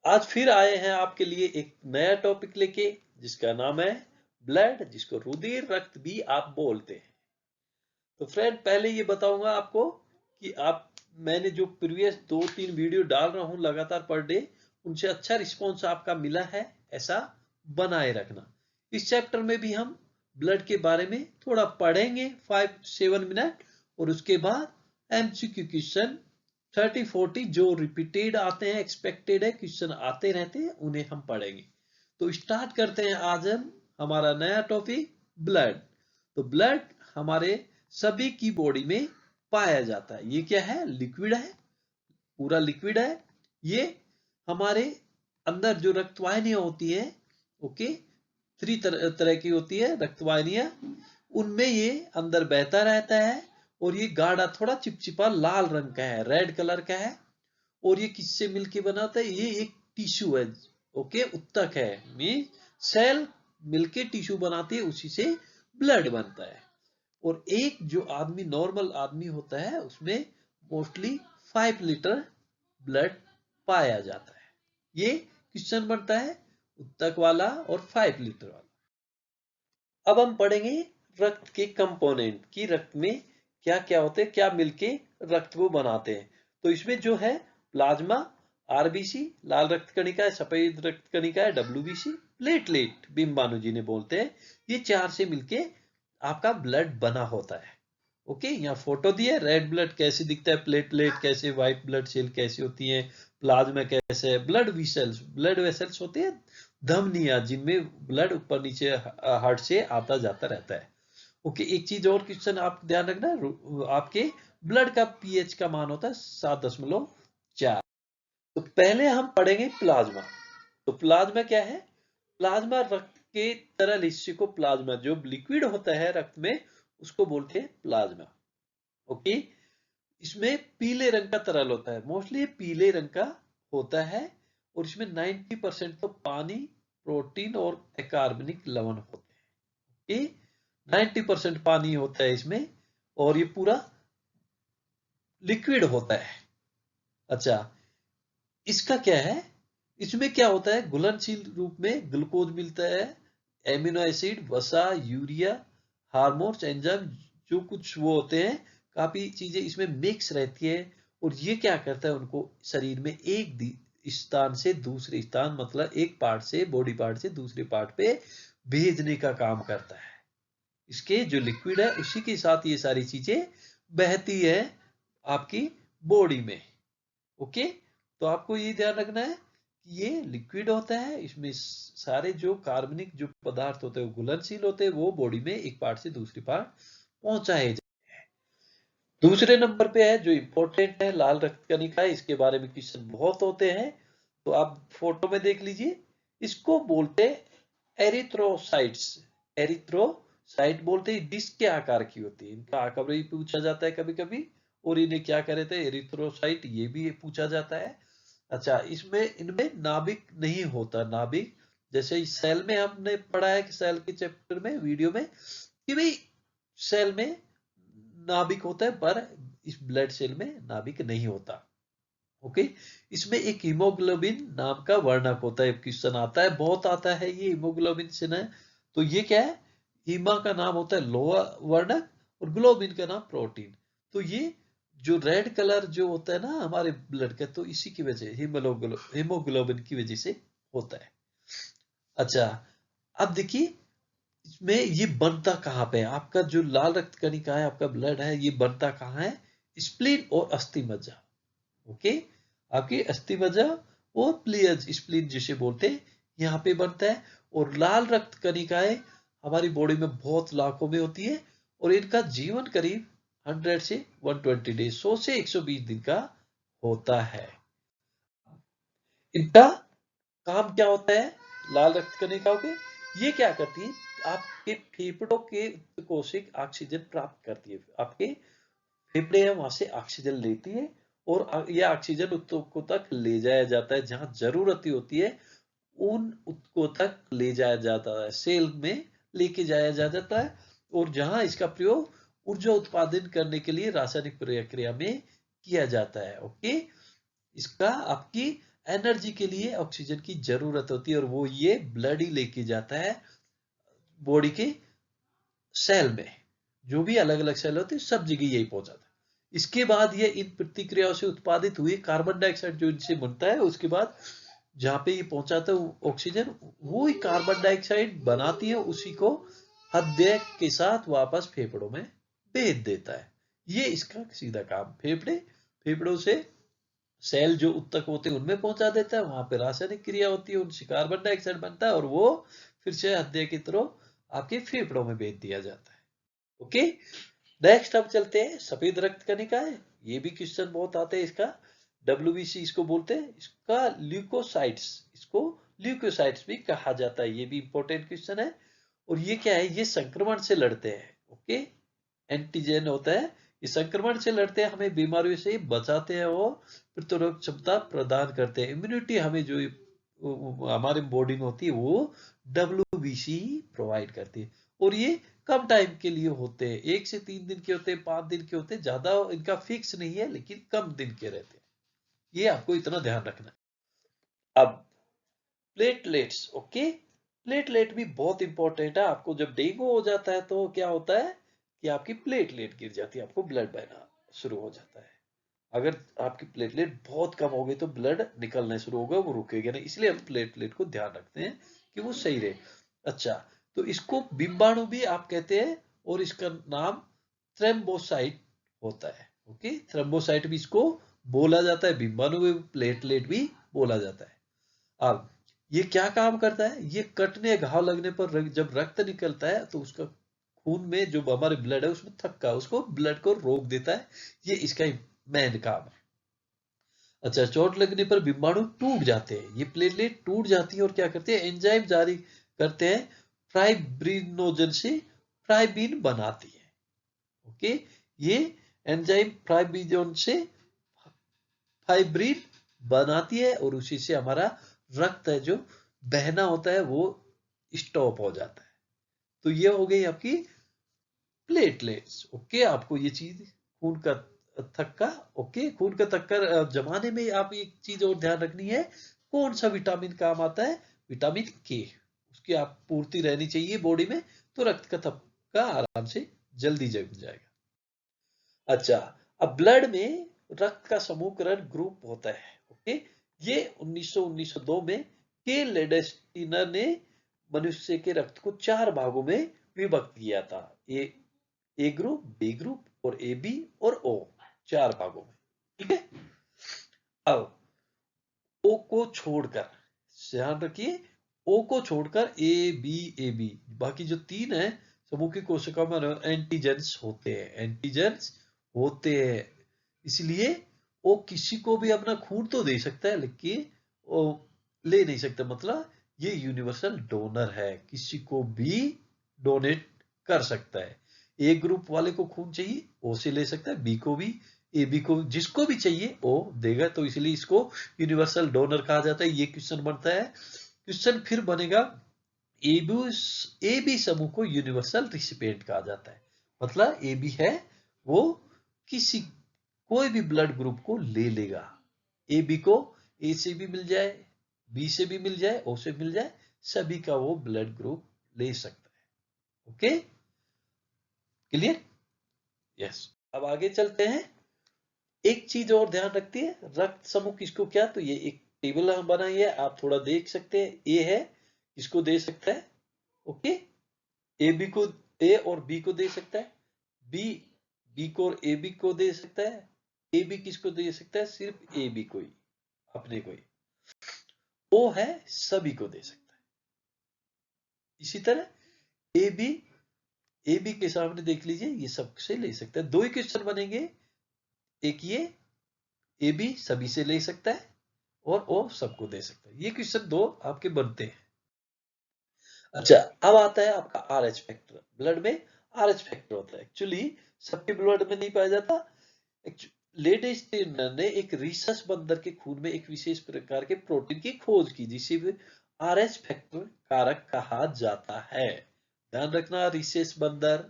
आज फिर आए हैं आपके लिए एक नया टॉपिक लेके, जिसका नाम है ब्लड, जिसको रुधिर रक्त भी आप बोलते हैं। तो फ्रेंड, पहले ये बताऊंगा आपको कि मैंने जो प्रीवियस 2-3 वीडियो डाल रहा हूं लगातार पर डे, उनसे अच्छा रिस्पॉन्स आपका मिला है, ऐसा बनाए रखना। इस चैप्टर में भी हम ब्लड के बारे में थोड़ा पढ़ेंगे 5-7 मिनट, और उसके बाद एमसीक्यू क्वेश्चन 30-40 जो रिपीटेड आते हैं, एक्सपेक्टेड है क्वेश्चन आते रहते हैं, उन्हें हम पढ़ेंगे। तो स्टार्ट करते हैं आज हम हमारा नया टॉपिक, ब्लड। तो ब्लड हमारे सभी की बॉडी में पाया जाता है। ये क्या है? लिक्विड है, पूरा लिक्विड है। ये हमारे अंदर जो रक्तवाहिनियां होती है, ओके, 3 तरह की होती है रक्तवाहिनियां, उनमें ये अंदर बहता रहता है। और ये गाढ़ा थोड़ा चिपचिपा लाल रंग का है, रेड कलर का है। और ये किससे मिलके बना होता है? ये एक टिश्यू है, ओके, उत्तक है। मीन सेल मिलके टिश्यू बनाती है, उसी से ब्लड बनता है। और एक जो आदमी, नॉर्मल आदमी होता है, उसमें मोस्टली 5 लीटर ब्लड पाया जाता है। ये क्वेश्चन बनता है उत्तक वाला और 5 लीटर वाला। अब हम पढ़ेंगे रक्त के कंपोनेंट की, रक्त में क्या क्या होते हैं, क्या मिलके रक्त को बनाते हैं। तो इसमें जो है प्लाज्मा, आरबीसी लाल रक्त कणिका है, सफेद रक्त कणिका है डब्ल्यूबीसी, प्लेटलेट बिम्बाणु जिन्हें बोलते हैं, ये 4 से मिलके आपका ब्लड बना होता है। ओके, यहाँ फोटो दी है, रेड ब्लड कैसे दिखता है, प्लेटलेट कैसे, व्हाइट ब्लड सेल कैसी होती है, प्लाज्मा कैसे है, ब्लड वेसल्स होते हैं, धमनियां जिनमें ब्लड ऊपर नीचे हार्ट से आता जाता रहता है। ओके, एक चीज और क्वेश्चन आप ध्यान रखना, आपके ब्लड का पीएच का मान होता है 7.4। तो पहले हम पढ़ेंगे प्लाज्मा। तो प्लाज्मा क्या है? प्लाज्मा रक्त के तरल हिस्से को, प्लाज्मा जो लिक्विड होता है रक्त में, उसको बोलते हैं प्लाज्मा। ओके, इसमें पीले रंग का तरल होता है, मोस्टली पीले रंग का होता है। और इसमें 90% तो पानी, प्रोटीन और अकार्बनिक लवण होते हैं। ये 90% पानी होता है इसमें, और ये पूरा लिक्विड होता है। अच्छा, इसका क्या है? इसमें क्या होता है? घुलनशील रूप में ग्लूकोज मिलता है, एमिनो एसिड, वसा, यूरिया, हार्मोन्स, एंजाइम, जो कुछ वो होते हैं, काफी चीजें इसमें मिक्स रहती है। और ये क्या करता है? उनको शरीर में एक स्थान से दूसरे स्थान, मतलब एक पार्ट से, बॉडी पार्ट से दूसरे पार्ट पे भेजने का काम करता है। इसके जो लिक्विड है उसी के साथ ये सारी चीजें बहती है आपकी बॉडी में। ओके, तो आपको ये ध्यान रखना है कि ये लिक्विड होता है, इसमें सारे जो कार्बनिक जो पदार्थ होते हैं वो घुलनशील होते हैं, वो बॉडी में एक पार्ट से दूसरी पार्ट पहुंचाए जाते हैं। दूसरे नंबर पे है जो इंपॉर्टेंट है, लाल रक्त कणिका। इसके बारे में क्वेश्चन बहुत होते हैं, तो आप फोटो में देख लीजिए। इसको बोलते हैं एरिथ्रोसाइट्स। एरिथ्रोसाइट बोलते हैं, डिस्क के आकार की होती है, इनका आकार भी पूछा जाता है कभी कभी। और इन्हें क्या कहते थे? एरिथ्रोसाइट, ये भी पूछा जाता है। अच्छा, इसमें इनमें नाभिक नहीं होता। नाभिक जैसे इस सेल में हमने पढ़ा है कि सेल के चैप्टर में, वीडियो में, कि भाई सेल में नाभिक होता है, पर इस ब्लड सेल में नाभिक नहीं होता। ओके, इसमें एक हीमोग्लोबिन नाम का वर्णक होता है। क्वेश्चन आता है, बहुत आता है ये, हीमोग्लोबिन से ना। तो ये क्या है? हीमा का नाम होता है लोहा वर्णक, और ग्लोबिन का नाम प्रोटीन। तो ये जो रेड कलर जो होता है ना हमारे ब्लड का, तो इसी की वजह, हीमोग्लोबिन की वजह से होता है। अच्छा, अब देखिए इसमें ये बनता कहाँ पे है? आपका जो लाल रक्त कणिका है, आपका ब्लड है, ये बनता कहाँ है? स्प्लीन और अस्थि मज्जा। ओके, आपकी अस्थि मज्जा और प्लियज, स्प्लीन जिसे बोलते हैं, यहाँ पे बनता है। और लाल रक्त कणिकाएं हमारी बॉडी में बहुत लाखों में होती है, और इनका जीवन करीब 100 से 120 डेज, 100 से 120 दिन का होता है। इनका काम क्या होता है? लाल रक्त कणिकाओं के, ये क्या करती है? आपके फेफड़ों के कोशिक ऑक्सीजन प्राप्त करती है। आपके फेफड़े हैं, वहां से ऑक्सीजन लेती है, और यह ऑक्सीजन उत्तकों तक ले जाया जाता है, जहां जरूरत होती है उन उत्तकों तक ले जाया जाता है, सेल में लेके जाया जाता है। और जहां इसका प्रयोग ऊर्जा उत्पादन करने के लिए रासायनिक प्रक्रिया में किया जाता है। ओके, इसका आपकी एनर्जी के लिए ऑक्सीजन की जरूरत होती है और वो ये ब्लड ही लेके जाता है बॉडी के सेल में। जो भी अलग अलग सेल होते हैं सब जगह यही पहुंचाता है। इसके बाद ये इन प्रतिक्रियाओं से उत्पादित हुए कार्बन डाइऑक्साइड जो इनसे बनता है, उसके बाद जहां पे ये पहुंचाता है ऑक्सीजन, वो ही कार्बन डाइऑक्साइड बनाती है, उसी को हृदय के साथ वापस फेफड़ों में भेज देता है। ये इसका सीधा काम। फेफड़ों से सेल जो उत्तक होते हैं उनमें पहुंचा देता है, वहां पे रासायनिक क्रिया होती है, उनसे कार्बन डाइऑक्साइड बनता है और वो फिर से हृदय की तरह आपके फेफड़ों में भेज दिया जाता है। ओके, नेक्स्ट अब चलते हैं सफेद रक्त कणिका है। ये भी क्वेश्चन बहुत आते हैं इसका। WBC इसको बोलते हैं, इसका ल्यूकोसाइट्स, इसको ल्यूकोसाइट्स भी कहा जाता है। ये भी इंपॉर्टेंट क्वेश्चन है। और ये क्या है, ये संक्रमण से लड़ते हैं। ओके, एंटीजन होता है, ये संक्रमण से लड़ते हैं, हमें बीमारियों से बचाते हैं और प्रतिरोधक क्षमता प्रदान करते हैं। इम्यूनिटी हमें जो हमारे बॉडी में होती है वो WBC प्रोवाइड करती है। और ये कम टाइम के लिए होते हैं, 1 से 3 दिन के होते हैं, 5 दिन के होते हैं, ज्यादा इनका फिक्स नहीं है, लेकिन कम दिन के रहते हैं। ये आपको इतना ध्यान रखना है। अब प्लेटलेट्स। ओके, प्लेटलेट भी बहुत इंपॉर्टेंट है। आपको जब डेंगू हो जाता है तो क्या होता है कि आपकी प्लेटलेट गिर जाती है, आपको ब्लड बहना शुरू हो जाता है। अगर आपकी प्लेटलेट बहुत कम हो गई तो ब्लड निकलना शुरू होगा, वो रुकेगा नहीं। इसलिए हम प्लेटलेट को ध्यान रखते हैं कि वो सही रहे। अच्छा, तो इसको बिंबाणु भी आप कहते हैं और इसका नाम थ्रेम्बोसाइट होता है। ओके, थ्रेम्बोसाइट भी इसको बोला जाता है, बिंबाणु भी, प्लेटलेट भी बोला जाता है। अब ये क्या काम करता है, ये कटने घाव लगने पर जब रक्त निकलता है तो उसका खून में जो हमारे ब्लड है उसमें थक्का, उसको ब्लड को रोक देता है। ये इसका मेन काम है। अच्छा, चोट लगने पर बिंबाणु टूट जाते हैं, ये प्लेटलेट टूट जाती है और क्या करते हैं, एंजाइम जारी करते हैं, फाइब्रिनोजन से फाइब्रिन बनाती है। ओके, ये एंजाइम फाइब्रिनोजन से फाइब्रिन बनाती है और उसी से हमारा रक्त है जो बहना होता है वो स्टॉप हो जाता है। तो ये हो गई आपकी प्लेटलेट्स। ओके, आपको ये चीज खून का थक्का। ओके, खून का थक्का जमाने में आप एक चीज और ध्यान रखनी है, कौन सा विटामिन काम आता है, विटामिन के, उसकी आप पूर्ति रहनी चाहिए बॉडी में, तो रक्त का थक्का आराम से जल्दी जम जाएगा। अच्छा, अब ब्लड में रक्त का समूहकरण ग्रुप होता है। ओके, ये 1902 में के लेडेस्टिनर ने मनुष्य के रक्त को 4 भागों में विभक्त किया था। ए ग्रुप, बी ग्रुप और ए बी और ओ, 4 भागों में। ठीक है, अब ओ को छोड़कर, ध्यान रखिए, ओ को छोड़कर ए बी बाकी जो 3 है समूह की कोशिकाओं में एंटीजेंस होते हैं, एंटीजेंस होते हैं। इसलिए वो किसी को भी अपना खून तो दे सकता है लेकिन वो ले नहीं सकता। मतलब ये यूनिवर्सल डोनर है, किसी को भी डोनेट कर सकता है। ए ग्रुप वाले को खून चाहिए, ओ से ले सकता है, बी को भी, ए बी को, जिसको भी चाहिए वो देगा। तो इसलिए इसको यूनिवर्सल डोनर कहा जाता है। ये क्वेश्चन बनता है। क्वेश्चन फिर बनेगा, ए बी समूह को यूनिवर्सल रिसिपिएंट कहा जाता है। मतलब ए बी है वो किसी कोई भी ब्लड ग्रुप को ले लेगा। ए बी को ए से भी मिल जाए, बी से भी मिल जाए, ओ से मिल जाए, सभी का वो ब्लड ग्रुप ले सकता है। Okay, clear? यस। अब आगे चलते हैं। एक चीज और ध्यान रखती है, रक्त समूह किसको क्या, तो ये एक टेबल हम बनाई है, आप थोड़ा देख सकते हैं। ए है, किसको दे सकता है, ओके, ए बी को, ए और बी को दे सकता है, बी बी को और ए बी को दे सकता है, ए बी किसको दे सकता है, सिर्फ ए बी को ही, अपने को ही। ओ है, सभी को दे सकता है। इसी तरह ए बी के सामने देख लीजिए, ये सबसे ले सकता है। 2 ही क्वेश्चन बनेंगे, एक ये ए बी सभी से ले सकता है और ओ सबको दे सकता है। ये क्वेश्चन 2 आपके बनते हैं। अच्छा, अब आता है आपका RH फैक्टर। ब्लड में RH फैक्टर होता है, एक्चुअली सबके ब्लड में नहीं पाया जाता। लेडेस्टिनर ने एक रिसस बंदर के खून में एक विशेष प्रकार के प्रोटीन की खोज की जिसे RH फैक्टर कारक कहा जाता है। ध्यान रखना, रिसेस बंदर,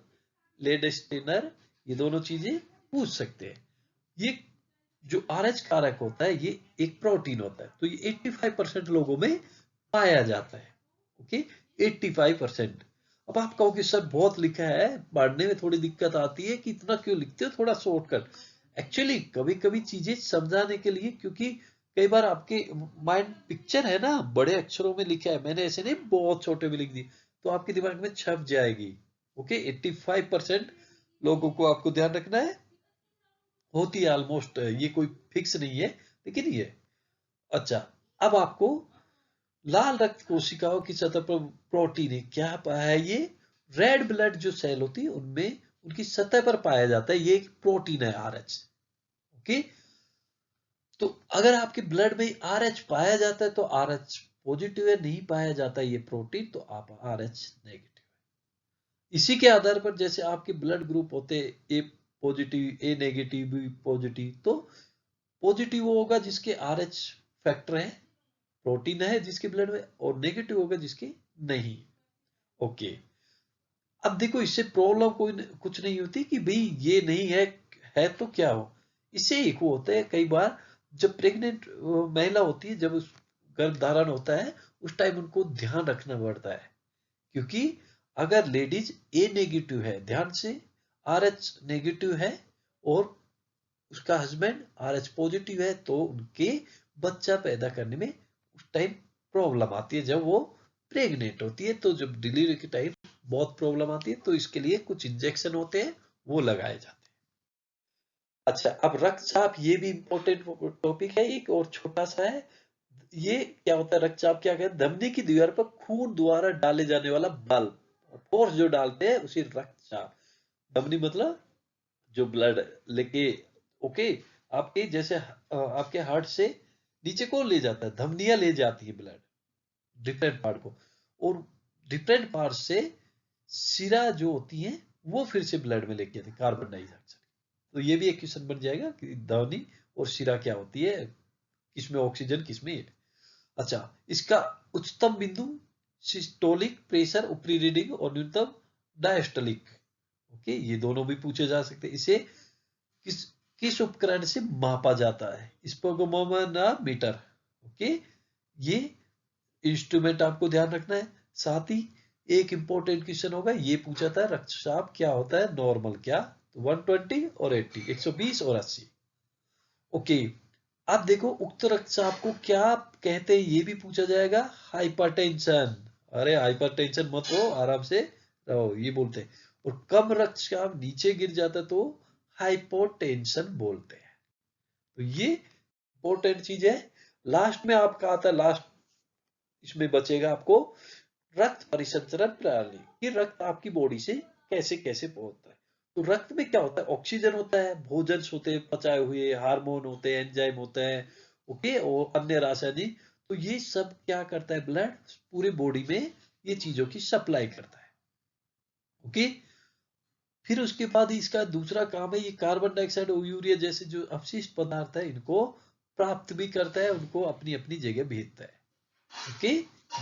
लेडेस्टिनर, ये दोनों चीजें पूछ सकते हैं। जो RH कारक होता है ये एक प्रोटीन होता है, तो ये 85% लोगों में पाया जाता है। ओके, 85%। अब आप कहोगे सर बहुत लिखा है, पढ़ने में थोड़ी दिक्कत आती है कि इतना क्यों लिखते हो, थोड़ा शॉर्टकट। एक्चुअली कभी कभी चीजें समझाने के लिए, क्योंकि कई बार आपके माइंड पिक्चर है ना बड़े अक्षरों में लिखा है, मैंने ऐसे नहीं बहुत छोटे में लिख दी, तो आपके दिमाग में छप जाएगी। ओके, 85% लोगों को आपको ध्यान रखना है, होती है ऑलमोस्ट, ये कोई फिक्स नहीं है, लेकिन ये अच्छा। अब आपको लाल रक्त कोशिकाओं की सतह पर प्रोटीन है, क्या पाया है ये? रेड ब्लड जो सेल होती है उनमें उनकी सतह पर पाया जाता है, ये एक प्रोटीन है RH। ओके, तो अगर आपके ब्लड में RH पाया जाता है तो RH पॉजिटिव है, नहीं पाया जाता ये प्रोटीन तो आप RH नेगेटिव है। इसी के आधार पर जैसे आपके ब्लड ग्रुप होते ए पॉजिटिव, ए नेगेटिव, बी पॉजिटिव, तो पॉजिटिव होगा जिसके RH फैक्टर है, प्रोटीन है जिसके ब्लड में, और नेगेटिव होगा जिसके नहीं। ओके, अब देखो इससे प्रॉब्लम कोई कुछ नहीं होती कि भाई ये नहीं है तो क्या हो। इससे एक वो होता है कई बार जब प्रेग्नेंट महिला होती है, जब गर्भ धारण होता है उस टाइम उनको ध्यान रखना पड़ता है, क्योंकि अगर लेडीज ए नेगेटिव है, ध्यान से, RH नेगेटिव है, और उसका हस्बैंड RH पॉजिटिव है, तो उनके बच्चा पैदा करने में उस टाइम प्रॉब्लम आती है जब वो प्रेग्नेंट होती है। तो जब डिलीवरी के टाइम बहुत प्रॉब्लम आती है, तो इसके लिए कुछ इंजेक्शन होते हैं वो लगाए जाते हैं। अच्छा, अब रक्तचाप, ये भी इंपॉर्टेंट टॉपिक है, एक और छोटा सा है। ये क्या होता है रक्तचाप, क्या कहते हैं? धमनी की दीवार पर खून द्वारा डाले जाने वाला बल, फोर्स जो डालते हैं उसी रक्तचाप। धमनी मतलब जो ब्लड लेके, ओके, आपके जैसे आपके हार्ट से नीचे कौन ले जाता है? धमनियां ले जाती है ब्लड डिफरेंट पार्ट को, और डिफरेंट पार्ट से सिरा जो होती है वो फिर से ब्लड में लेके आती है कार्बन डाइऑक्साइड। तो ये भी एक क्वेश्चन बन जाएगा कि धमनी और सिरा क्या होती है, किसमें ऑक्सीजन किसमें ये। अच्छा, इसका उच्चतम बिंदु सिस्टोलिक प्रेशर, ऊपरी रीडिंग, और न्यूनतम डायस्टोलिक। ओके, ये दोनों भी पूछे जा सकते हैं। इसे किस किस उपकरण से मापा जाता है? स्पेगोमीटर। ओके, ये इंस्ट्रूमेंट आपको ध्यान रखना है। साथ ही एक इंपॉर्टेंट क्वेश्चन होगा, ये पूछा था रक्तचाप क्या होता है नॉर्मल, क्या? तो 120 और 80, 120 और 80। ओके, अब देखो उक्त रक्तचाप को क्या कहते हैं ये भी पूछा जाएगा। हाइपरटेंशन। अरे हाइपरटेंशन मत हो, आराम से रहो, ये बोलते हैं। और कम रक्तचाप नीचे गिर जाता तो हाइपोटेंशन बोलते हैं। तो ये इंपॉर्टेंट चीज है। लास्ट में आपका आता है, लास्ट इसमें बचेगा आपको रक्त परिसंचरण प्रणाली, कि रक्त आपकी बॉडी से कैसे कैसे पहुंचता है। तो रक्त में क्या होता है? ऑक्सीजन होता है, भोजन होते हैं पचाए हुए, हार्मोन होते हैं, एंजाइम होते हैं, ओके, और अन्य रासायनिक। तो ये सब क्या करता है? ब्लड पूरी बॉडी में ये चीजों की सप्लाई करता है। ओके, फिर उसके बाद इसका दूसरा काम है, ये कार्बन डाइऑक्साइड और यूरिया जैसे जो अपशिष्ट पदार्थ है इनको प्राप्त भी करता है, उनको अपनी अपनी जगह भेजता है। ओके,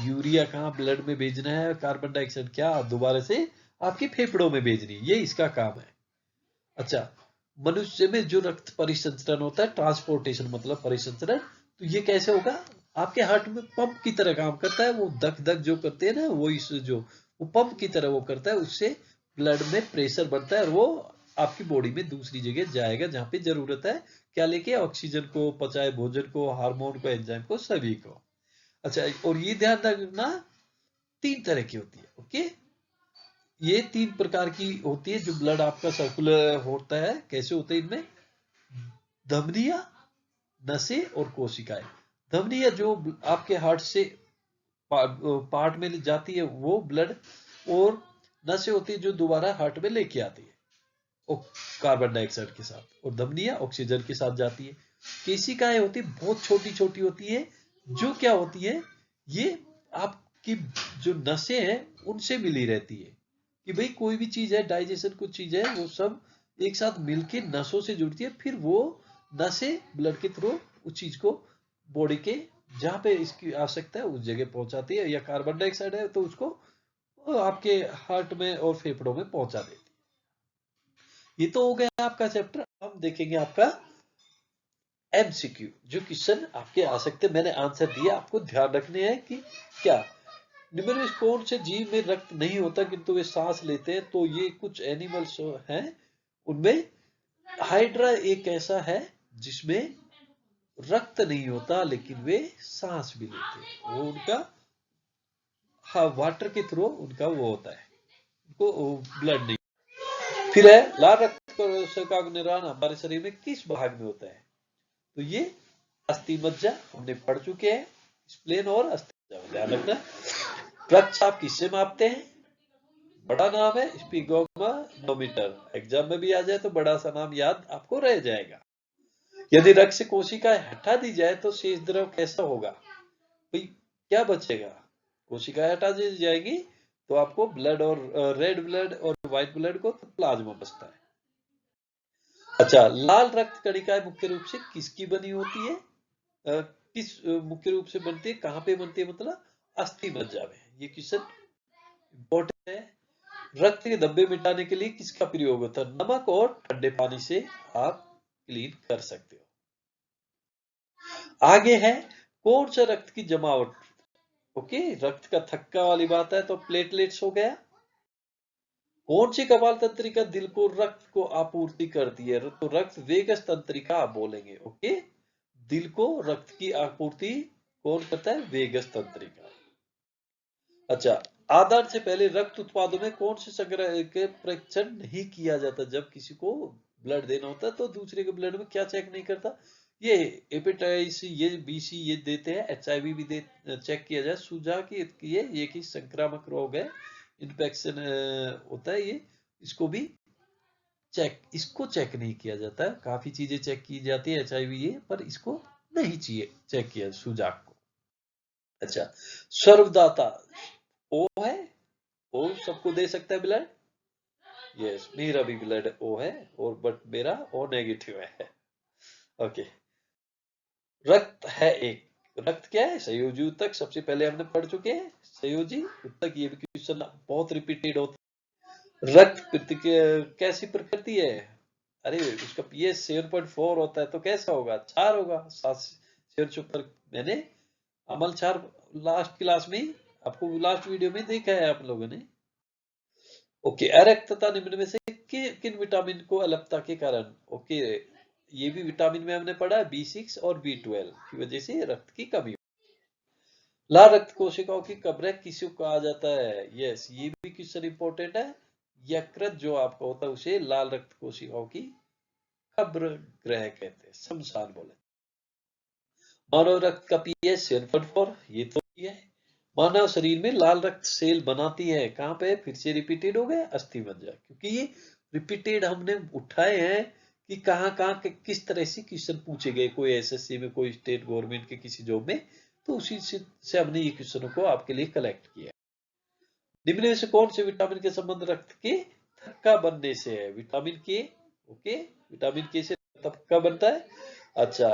यूरिया कहाँ? ब्लड में भेजना है। कार्बन डाइऑक्साइड क्या? दोबारा से आपके फेफड़ों में भेजनी है, ये इसका काम है। अच्छा, मनुष्य में जो रक्त परिसंचरण होता है, ट्रांसपोर्टेशन मतलब परिसंचरण, तो ये कैसे होगा? आपके हार्ट में पंप की तरह काम करता है, वो धक धक जो करते हैं ना, वो इस जो वो पंप की तरह वो करता है, उससे ब्लड में प्रेशर बढ़ता है, और वो आपकी बॉडी में दूसरी जगह जाएगा जहां पे जरूरत है, क्या लेके? ऑक्सीजन को, पचाए भोजन को, हार्मोन को, एंजाइम को, सभी को। अच्छा, और ये ध्यान रखना, 3 तरह की होती है। ओके, ये 3 प्रकार की होती है जो ब्लड आपका सर्कुलर होता है। कैसे होते हैं इनमें? धमनियां, नसें और कोशिकाएं। धमनियां जो आपके हार्ट से पार्ट में जाती है वो ब्लड, और नसें होती है जो दोबारा हार्ट में लेके आती है और कार्बन डाइऑक्साइड के साथ, और धमनियां ऑक्सीजन के साथ जाती है। केशिकाएं होती है बहुत छोटी छोटी होती है, जो क्या होती है, ये आपकी जो नसें हैं उनसे मिली रहती है, कि भाई कोई भी चीज है, डाइजेशन कुछ चीज है, वो सब एक साथ मिलके नसों से जुड़ती है, फिर वो नसें ब्लड के थ्रू उस चीज को बॉडी के जहां पे इसकी आवश्यकता है उस जगह पहुंचाती है, या कार्बन डाइऑक्साइड है तो उसको आपके हार्ट में और फेफड़ों में पहुंचा देती है। ये तो हो गया आपका चैप्टर। हम देखेंगे आपका एमसीक्यू जो क्वेश्चन आपके आ सकते, मैंने आंसर दिया, आपको ध्यान रखने हैं कि क्या निम्न में कौन से जीव में रक्त नहीं होता किंतु वे सांस लेते हैं। तो ये कुछ एनिमल्स हैं, उनमें हाइड्रा एक ऐसा है जिसमें रक्त नहीं होता लेकिन वे सांस भी लेते हैं। वो उनका वाटर के थ्रू उनका वो होता है, उनको ब्लड नहीं। फिर है लाल रक्त कोशिका का निर्माण हमारे शरीर में किस भाग में होता है। तो ये अस्थि मज्जा हमने पढ़ चुके हैं, स्प्लेन और अस्थि मज्जा। ध्यान रखना रक्तचाप किससे मापते हैं, बड़ा नाम है स्पिगोमेटर। एग्जाम में भी आ जाए तो बड़ा सा नाम याद आपको रह जाएगा। यदि रक्त से कोशिकाएं हटा दी जाए तो शेष द्रव कैसा होगा, भाई क्या बचेगा। कोशिकाएं हटा दी जाएगी तो आपको ब्लड और रेड ब्लड और व्हाइट ब्लड को तो प्लाज्मा बचता है। अच्छा, लाल रक्त कणिकाएं मुख्य रूप से किसकी बनी होती है, किस मुख्य रूप से बनती है, कहां पे बनती है, मतलब अस्थि मज्जा में। ये क्वेश्चन इंपॉर्टेंट है। रक्त के धब्बे मिटाने के लिए किसका प्रयोग होता है, नमक और ठंडे पानी से आप क्लीन कर सकते हो। आगे है कौन सा रक्त की जमावट, ओके रक्त का थक्का वाली बात है तो प्लेटलेट्स हो गया। कौन सी कपाल तंत्रिका दिल को रक्त को आपूर्ति करती है, तो रक्त वेगस तंत्रिका आप बोलेंगे। ओके, दिल को रक्त की आपूर्ति कौन करता है, वेगस तंत्रिका। अच्छा, आदान से पहले रक्त उत्पादों में कौन से संग्रह के परीक्षण नहीं किया जाता। जब किसी को ब्लड देना होता है तो दूसरे के ब्लड में क्या चेक नहीं करता, ये हेपेटाइटिस ये बीसी ये देते हैं, एचआईवी भी दे चेक किया जाए, सूझा कि ये कि संक्रामक रोग है, इन्फेक्शन होता है, ये इसको भी इसको चेक नहीं किया जाता है। काफी चीजें चेक की जाती है एचआईवी ये, पर इसको नहीं चाहिए चेक किया सूजाक को। अच्छा, सर्वदाता ओ है, ओ सबको दे सकता है ब्लड, यस मेरा भी ब्लड ओ है, और बट मेरा ओ नेगेटिव है। ओके, रक्त है एक, रक्त क्या है, संयोजी ऊतक, सबसे पहले हमने पढ़ चुके हैं संयोजी ऊतक, ये भी क्वेश्चन बहुत रिपीटेड होता है। रक्त कैसी प्रकृति है, अरे उसका पीएच 7.4 होता है तो कैसा होगा, क्षार होगा। 7 मैंने अमल क्षार लास्ट क्लास में आपको लास्ट वीडियो में देखा है आप लोगों ने। ओके, अरक्तता निम्न में से किन विटामिन को अल्पता के कारण, ओके ये भी विटामिन में हमने पढ़ा है, B6 और B12 की वजह से रक्त की कमी। लाल रक्त कोशिकाओं की कब्र किसी को कहा जाता है, यस ये भी क्वेश्चन इंपॉर्टेंट है। यकृत जो आपका होता है उसे लाल रक्त कोशिकाओं की कब्र ग्रह कहते हैं, शमशान बोले। मानव रक्त का पीएच 7.4, ये तो है। मानव शरीर में लाल रक्त सेल बनाती है, कहां पे, फिर से रिपीटेड हो गया, अस्थि मज्जा, क्योंकि ये रिपीटेड हमने उठाए हैं कि कहां कहां किस तरह से क्वेश्चन पूछे गए, कोई एसएससी में, कोई स्टेट गवर्नमेंट के किसी जॉब में, तो उसी से हमने ये क्वेश्चनों को आपके लिए कलेक्ट किया। निम्न में से कौन से विटामिन के संबंध रक्त के थक्का बनने से है, विटामिन के, ओके विटामिन के से थक्का बनता है। अच्छा,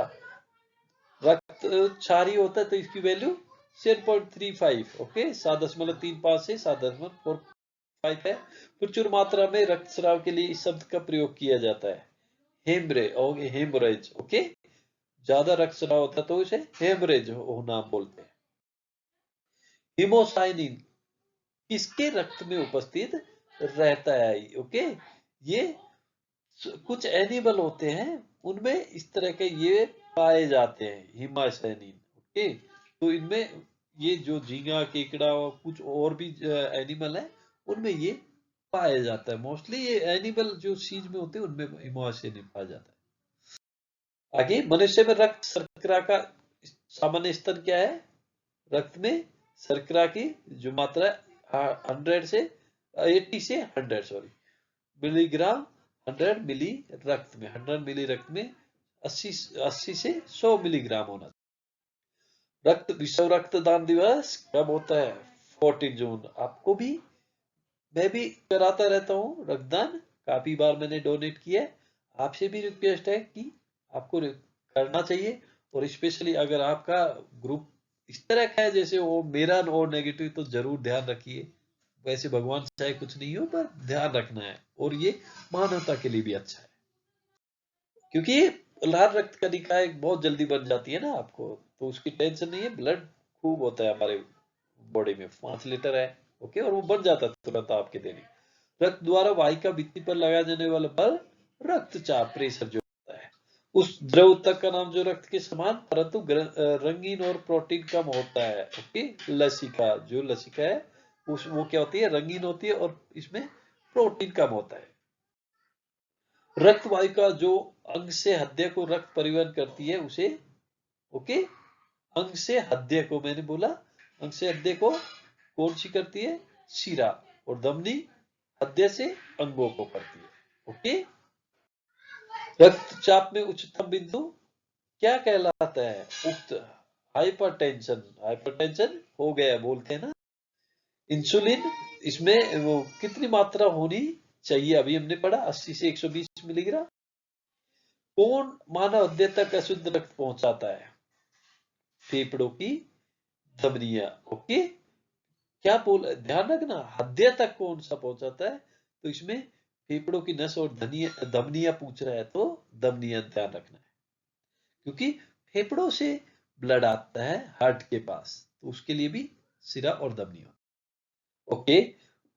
रक्त क्षारीय होता है तो इसकी वैल्यू 7.35, ओके 7.35 से 7.45 है। प्रचुर मात्रा में रक्तस्राव के लिए इस शब्द का प्रयोग किया जाता है, हेमरेज, ओके ज्यादा रक्तस्राव होता है तो इसे हेमरेज होना बोलते हैं। हिमोसाइनिन किसके रक्त में उपस्थित रहता है, ओके ये कुछ एनिमल होते हैं उनमें इस तरह के ये पाए जाते हैं, हिमासाइनिन, ओके तो इनमें ये जो झींगा केकड़ा और कुछ और भी एनिमल है उनमें ये पाया जाता है। मोस्टली ये एनिमल जो चीज में होते हैं उनमें हिमासाइनिन पाया जाता है। आगे, मनुष्य में रक्त शर्करा का सामान्य स्तर क्या है, रक्त में शर्करा की जो मात्रा 100 से 80 से 100 सॉरी मिलीग्राम 100 मिली रक्त में, 100 मिली रक्त में 80 से 100 मिलीग्राम होना। रक्त विश्व रक्तदान दिवस कब होता है, 14 जून। आपको भी, मैं भी कराता रहता हूँ रक्तदान, काफी बार मैंने डोनेट किया है। आपसे भी रिक्वेस्ट है कि आपको करना चाहिए, और स्पेशली अगर आपका ग्रुप इस तरह का है जैसे वो मेरा और नेगेटिव, तो जरूर ध्यान रखिए। वैसे भगवान चाहे कुछ नहीं हो पर ध्यान रखना है, और ये मानवता के लिए भी अच्छा है, क्योंकि लाल रक्त कणिका एक बहुत जल्दी बन जाती है ना आपको, तो उसकी टेंशन नहीं है। ब्लड खूब होता है हमारे बॉडी में, 5 लीटर है, ओके, और वो बन जाता है तुरंत आपके देने। रक्त द्वारा वाहिका भित्ति पर लगाया जाने वाला बल रक्तचाप, प्रेशर जो होता है। उस द्रव ऊतक का नाम जो रक्त के समान परंतु रंगीन और प्रोटीन कम होता है, ओके। लसिका, जो लसिका है वो क्या होती है, रंगीन होती है और इसमें प्रोटीन कम होता है। रक्त वाहिका जो अंग से हृदय को रक्त परिवहन करती है उसे, ओके, अंग से हृदय को, मैंने बोला अंग से हृदय को कौन सी करती है, शिरा, और धमनी हृदय से अंगों को करती है, ओके। रक्तचाप में उच्चतम बिंदु क्या कहलाता है, उक्त हाइपरटेंशन। हाइपरटेंशन हो गया बोलते हैं ना। इंसुलिन, इसमें वो कितनी मात्रा होनी चाहिए, अभी हमने पढ़ा 80 से 120 मिलीग्राम। कौन मानव हृदय तक अशुद्ध रक्त पहुंचाता है, फेफड़ों की धमनियां, ओके। क्या बोल, ध्यान रखना, हृदय तक कौन सा पहुंचाता है, तो इसमें फेफड़ों की नस और धमनियां पूछ रहा है, तो धमनियां ध्यान रखना है, क्योंकि फेफड़ों से ब्लड आता है हार्ट के पास, तो उसके लिए भी सिरा और धमनियां, ओके।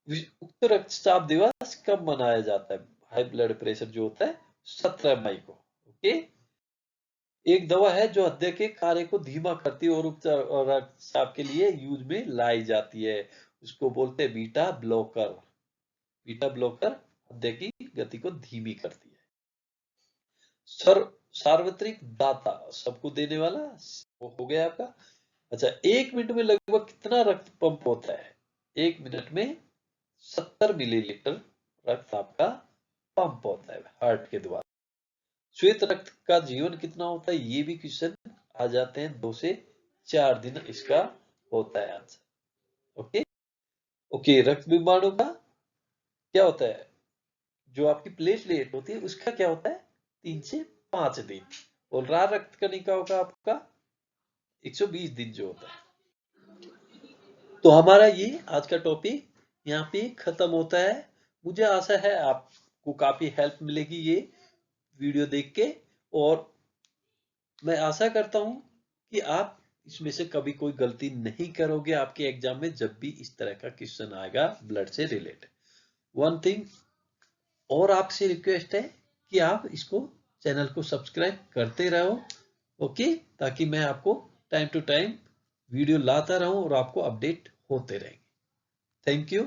उक्त रक्तचाप दिवस कब मनाया जाता है, हाई ब्लड प्रेशर जो होता है 17 मई को, ओके। एक दवा है जो हृदय के कार्य को धीमा करती है और उक्त रक्तचाप के लिए यूज में लाई जाती है, उसको बोलते हैं बीटा ब्लॉकर। बीटा ब्लॉकर हृदय की गति को धीमी करती है। सार्वत्रिक दाता, सबको देने वाला, वो हो गया आपका। अच्छा, 1 मिनट में लगभग कितना रक्त पंप होता है, 1 मिनट में 70 मिलीलीटर रक्त आपका पंप होता है हार्ट के द्वारा। श्वेत रक्त का जीवन कितना होता है, ये भी क्वेश्चन आ जाते हैं, 2 से 4 दिन इसका होता है आंसर, ओके। ओके, रक्त विमाणु का क्या होता है, जो आपकी प्लेटलेट होती है उसका क्या होता है, 3 से 5 दिन, और लाल रक्त कणिका होगा आपका 120 दिन जो होता है। तो हमारा ये आज का टॉपिक यहाँ पे खत्म होता है। मुझे आशा है आपको काफी हेल्प मिलेगी ये वीडियो देख के, और मैं आशा करता हूं कि आप इसमें से कभी कोई गलती नहीं करोगे आपके एग्जाम में, जब भी इस तरह का क्वेश्चन आएगा ब्लड से रिलेटेड। वन थिंग और आपसे रिक्वेस्ट है कि आप इसको चैनल को सब्सक्राइब करते रहो, ओके, ताकि मैं आपको टाइम टू टाइम वीडियो लाता रहूं और आपको अपडेट होते रहेंगे। Thank you.